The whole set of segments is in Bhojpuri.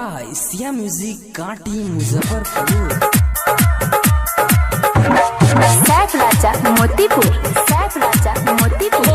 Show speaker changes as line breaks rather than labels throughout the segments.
बाय सिया म्यूजिक कांटी मुजफ्फरपुर।
सैफ राजा मोतीपुर, सैफ राजा मोतीपुर।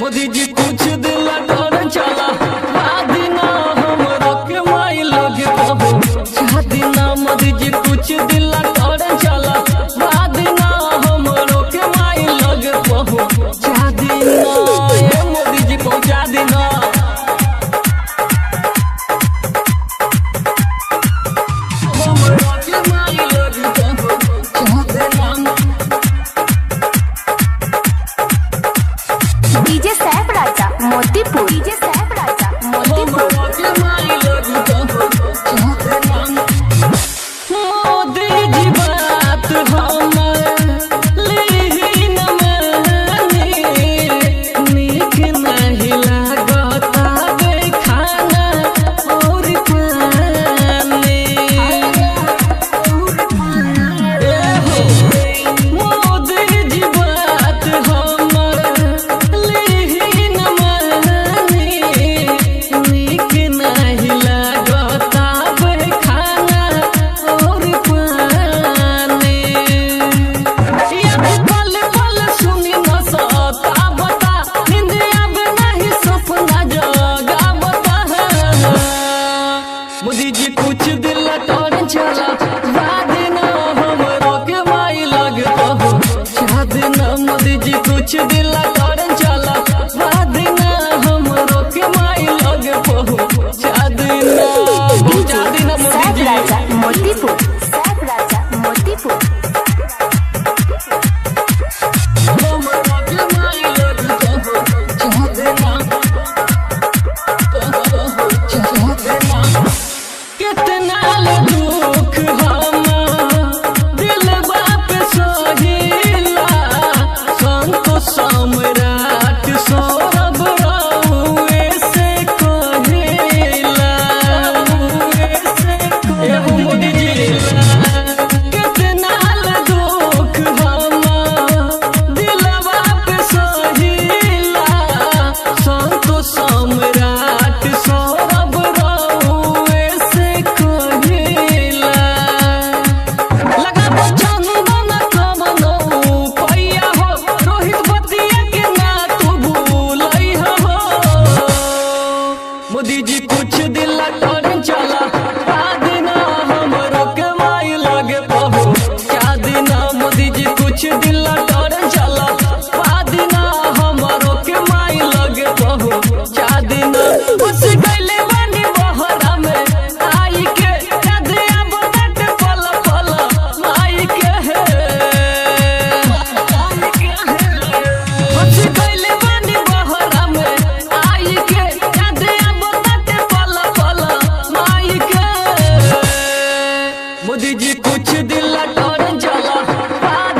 मोदी जी कुछ दिल डर चला दिना हमरो के माई लगे दिना मोदी जी कुछ दिल डर चला दिना हमरो के माई लगे दिना मोदी जी पहुँचा देना।
डीजे सैफ राजा मोतीपुर, डीजे सैफ राजा मोतीपुर।
मोदी जी बात हमर लीन मानी, नीक नहीं लागता बे खाना और पानी। मोदी जी बात हमर लीन मानी, नीक नहीं लागता बे खाना और पानी। पल पल सुनी न सता बता, नींद आवे नहीं सपना जगा बता। मोदी जी कुछ दिल टोर चला दिना हमरो के माई लगता दिना मोदी जी कुछ दिल टोर चला दिना हमरो के माई लगता दिना मोदी
सैफ
जी।
राजा मोतीपुर, सैफ राजा मोतीपुर।
कितना दुख हम दिल बाप सहिला, संत सम्राट सौरभ रहुए से कहिला। एहो मोदी जी कितना दुख हम दिल बाप सहिला, संत सम्राट सौरभ रहुए से कहिला। लगा चंदन कमनो पैया हो, रोहित बतिया के ना तू भूलई हो। मोदी जी कुछ दिल टोर चला दिना हमरो के माई लगे क्या दिना मोदी जी कुछ दिल टोर चला दिना हमरो के माई लगे क्या दिना। उस गइले बानी बहरा में आई के याद आबत पल पल माई के उस गइले बानी बहरा में आई के याद आबत पल पल माई के। मोदी जी कुछ दिल टोर चला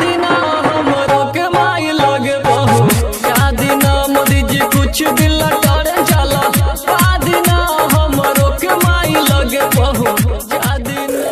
दिना हमरो के माई लगे क्या दिना मोदी जी कुछ दिल टोर चला दिना हमरो के माई लगे पहुँचा देना।